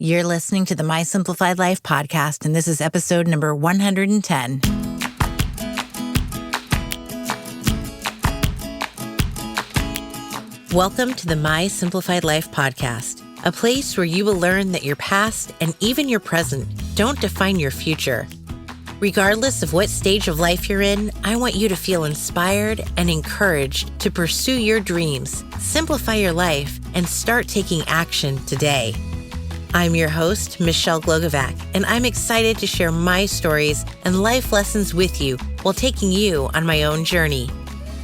You're listening to the My Simplified Life podcast, and this is episode number 110. Welcome to the My Simplified Life podcast, a place where you will learn that your past and even your present don't define your future. Regardless of what stage of life you're in, I want you to feel inspired and encouraged to pursue your dreams, simplify your life, and start taking action today. I'm your host, Michelle Glogovac, and I'm excited to share my stories and life lessons with you while taking you on my own journey.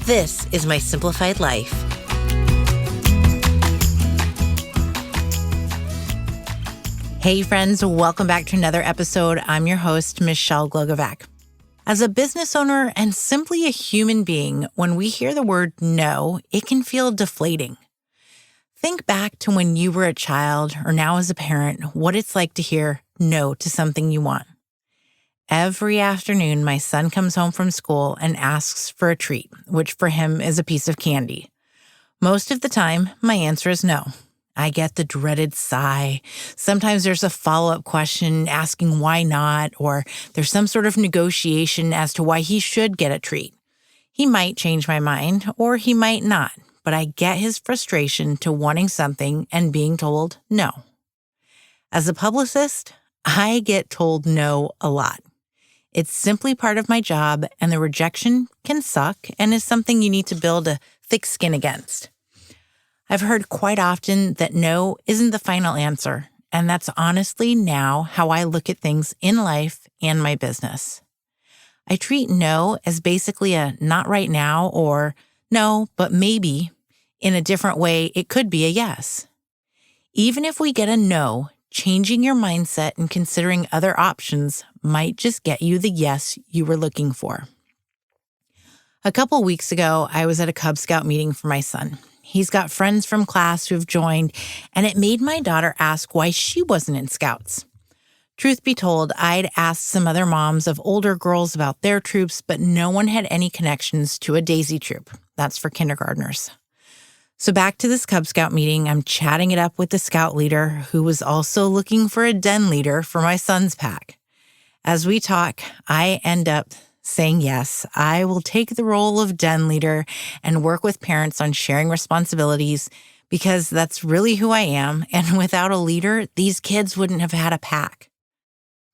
This is My Simplified Life. Hey friends, welcome back to another episode. I'm your host, Michelle Glogovac. As a business owner and simply a human being, when we hear the word no, it can feel deflating. Think back to when you were a child or now as a parent, what it's like to hear no to something you want. Every afternoon, my son comes home from school and asks for a treat, which for him is a piece of candy. Most of the time, my answer is no. I get the dreaded sigh. Sometimes there's a follow-up question asking why not, or there's some sort of negotiation as to why he should get a treat. He might change my mind, or he might not. But I get his frustration to wanting something and being told no. As a publicist, I get told no a lot. It's simply part of my job, and the rejection can suck and is something you need to build a thick skin against. I've heard quite often that no isn't the final answer, and that's honestly now how I look at things in life and my business. I treat no as basically a not right now or no, but maybe. In a different way, it could be a yes. Even if we get a no, changing your mindset and considering other options might just get you the yes you were looking for. A couple weeks ago, I was at a Cub Scout meeting for my son. He's got friends from class who have joined, and it made my daughter ask why she wasn't in Scouts. Truth be told, I'd asked some other moms of older girls about their troops, but no one had any connections to a Daisy troop. That's for kindergartners. So back to this Cub Scout meeting, I'm chatting it up with the scout leader who was also looking for a den leader for my son's pack. As we talk, I end up saying yes, I will take the role of den leader and work with parents on sharing responsibilities because that's really who I am. And without a leader, these kids wouldn't have had a pack.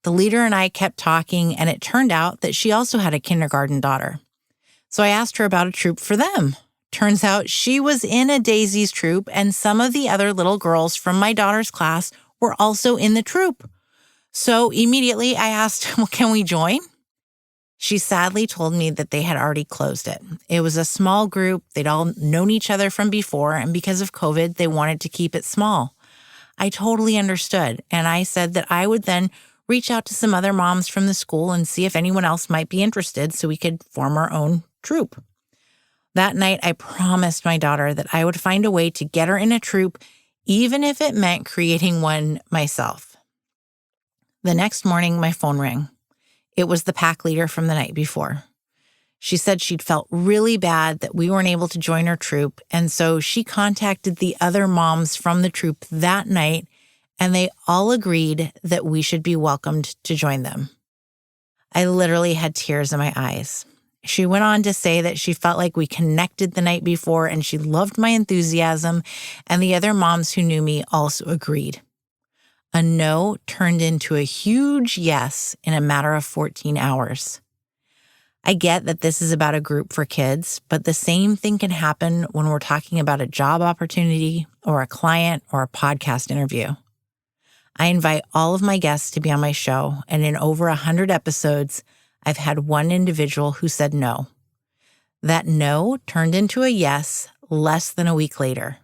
The leader and I kept talking, and it turned out that she also had a kindergarten daughter. So I asked her about a troop for them. Turns out she was in a Daisy's troop, and some of the other little girls from my daughter's class were also in the troop. So immediately I asked, well, can we join? She sadly told me that they had already closed it. It was a small group. They'd all known each other from before, and because of COVID, they wanted to keep it small. I totally understood, and I said that I would then reach out to some other moms from the school and see if anyone else might be interested so we could form our own troop. That night, I promised my daughter that I would find a way to get her in a troop, even if it meant creating one myself. The next morning, my phone rang. It was the pack leader from the night before. She said she'd felt really bad that we weren't able to join her troop, and so she contacted the other moms from the troop that night, and they all agreed that we should be welcomed to join them. I literally had tears in my eyes. She went on to say that she felt like we connected the night before and she loved my enthusiasm, and the other moms who knew me also agreed. A no turned into a huge yes in a matter of 14 hours. I get that this is about a group for kids, but the same thing can happen when we're talking about a job opportunity or a client or a podcast interview. I invite all of my guests to be on my show, and in over 100 episodes, I've had one individual who said no. That no turned into a yes less than a week later.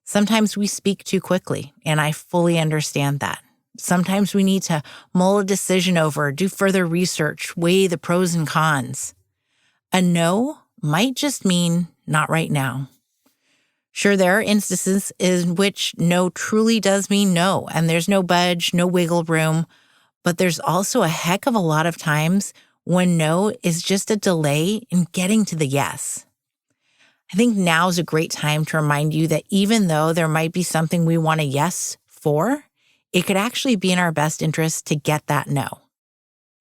Sometimes we speak too quickly, and I fully understand that. Sometimes we need to mull a decision over, do further research, weigh the pros and cons. A no might just mean not right now. Sure, there are instances in which no truly does mean no, and there's no budge, no wiggle room. But there's also a heck of a lot of times when no is just a delay in getting to the yes. I think now is a great time to remind you that even though there might be something we want a yes for, it could actually be in our best interest to get that no.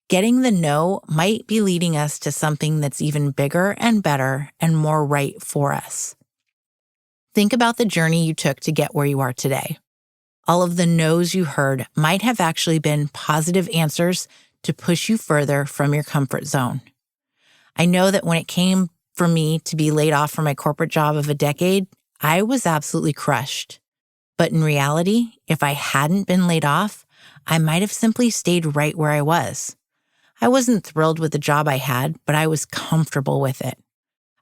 Getting the no might be leading us to something that's even bigger and better and more right for us. Think about the journey you took to get where you are today. All of the no's you heard might have actually been positive answers to push you further from your comfort zone. I know that when it came for me to be laid off from my corporate job of a decade, I was absolutely crushed. But in reality, if I hadn't been laid off, I might have simply stayed right where I was. I wasn't thrilled with the job I had, but I was comfortable with it.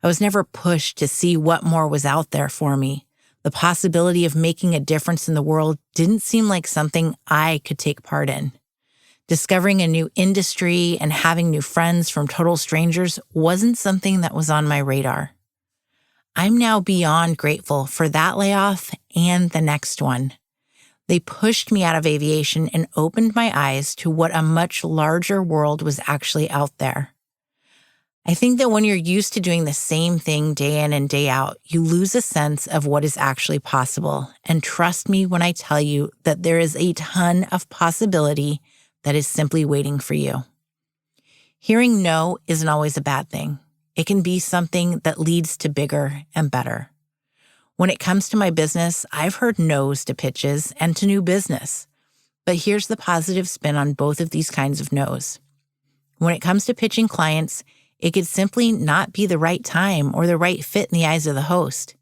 I was never pushed to see what more was out there for me. The possibility of making a difference in the world didn't seem like something I could take part in. Discovering a new industry and having new friends from total strangers wasn't something that was on my radar. I'm now beyond grateful for that layoff and the next one. They pushed me out of aviation and opened my eyes to what a much larger world was actually out there. I think that when you're used to doing the same thing day in and day out, you lose a sense of what is actually possible. And trust me when I tell you that there is a ton of possibility that is simply waiting for you. Hearing no isn't always a bad thing. It can be something that leads to bigger and better. When it comes to my business, I've heard no's to pitches and to new business. But here's the positive spin on both of these kinds of no's. When it comes to pitching clients, it could simply not be the right time or the right fit in the eyes of the host.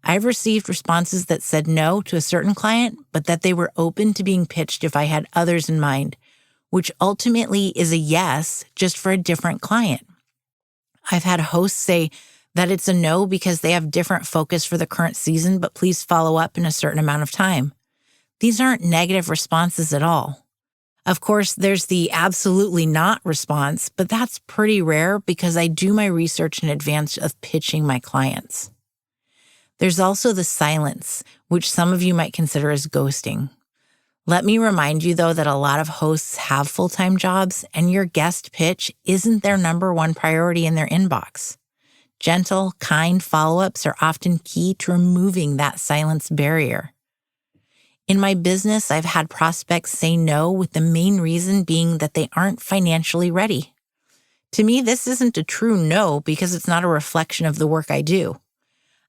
I've received responses that said no to a certain client, but that they were open to being pitched if I had others in mind, which ultimately is a yes, just for a different client. I've had hosts say that it's a no because they have different focus for the current season, but please follow up in a certain amount of time. These aren't negative responses at all. Of course, there's the absolutely not response, but that's pretty rare because I do my research in advance of pitching my clients. There's also the silence, which some of you might consider as ghosting. Let me remind you, though, that a lot of hosts have full-time jobs and your guest pitch isn't their number one priority in their inbox. Gentle, kind follow-ups are often key to removing that silence barrier. In my business, I've had prospects say no with the main reason being that they aren't financially ready. To me, this isn't a true no because it's not a reflection of the work I do.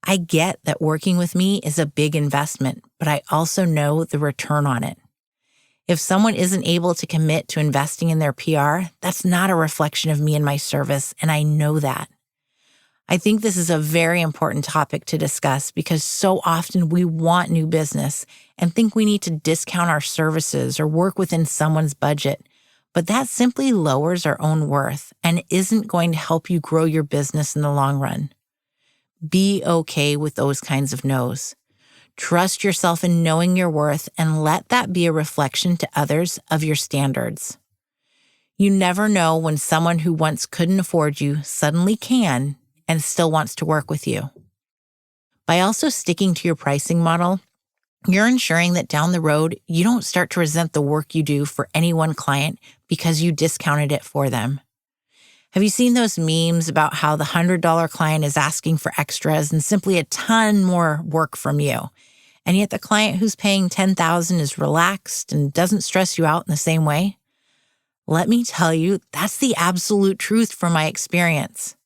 I get that working with me is a big investment, but I also know the return on it. If someone isn't able to commit to investing in their PR, that's not a reflection of me and my service, and I know that. I think this is a very important topic to discuss because so often we want new business and think we need to discount our services or work within someone's budget, but that simply lowers our own worth and isn't going to help you grow your business in the long run. Be okay with those kinds of no's. Trust yourself in knowing your worth and let that be a reflection to others of your standards. You never know when someone who once couldn't afford you suddenly can and still wants to work with you. By also sticking to your pricing model, you're ensuring that down the road, you don't start to resent the work you do for any one client because you discounted it for them. Have you seen those memes about how the $100 client is asking for extras and simply a ton more work from you? And yet the client who's paying $10,000 is relaxed and doesn't stress you out in the same way? Let me tell you, that's the absolute truth from my experience.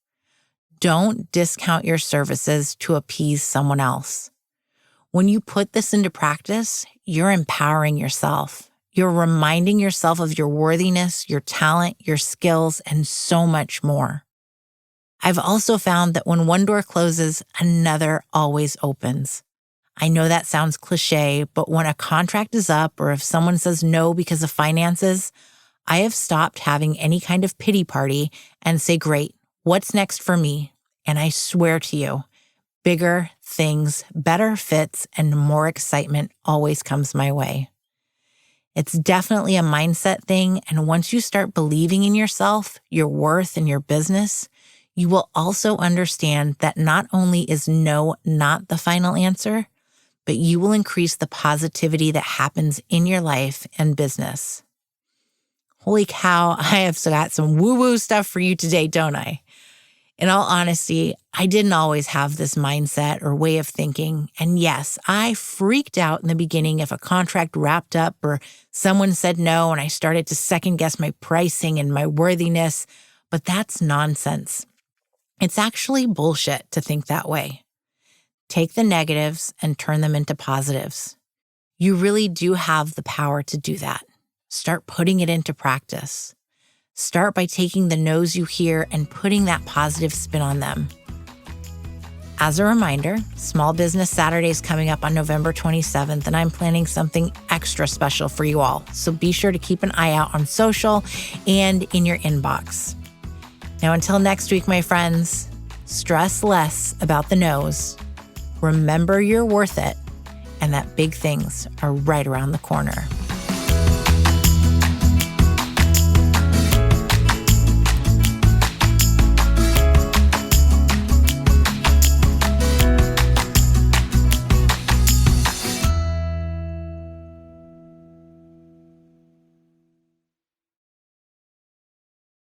Don't discount your services to appease someone else. When you put this into practice, you're empowering yourself. You're reminding yourself of your worthiness, your talent, your skills, and so much more. I've also found that when one door closes, another always opens. I know that sounds cliche, but when a contract is up or if someone says no because of finances, I have stopped having any kind of pity party and say, great, what's next for me? And I swear to you, bigger things, better fits, and more excitement always comes my way. It's definitely a mindset thing, and once you start believing in yourself, your worth, and your business, you will also understand that not only is no not the final answer, but you will increase the positivity that happens in your life and business. Holy cow, I have got some woo-woo stuff for you today, don't I? In all honesty, I didn't always have this mindset or way of thinking. And yes, I freaked out in the beginning if a contract wrapped up or someone said no and I started to second guess my pricing and my worthiness. But that's nonsense. It's actually bullshit to think that way. Take the negatives and turn them into positives. You really do have the power to do that. Start putting it into practice. Start by taking the no's you hear and putting that positive spin on them. As a reminder, Small Business Saturday is coming up on November 27th, and I'm planning something extra special for you all. So be sure to keep an eye out on social and in your inbox. Now, until next week, my friends, stress less about the no's. Remember you're worth it, and that big things are right around the corner.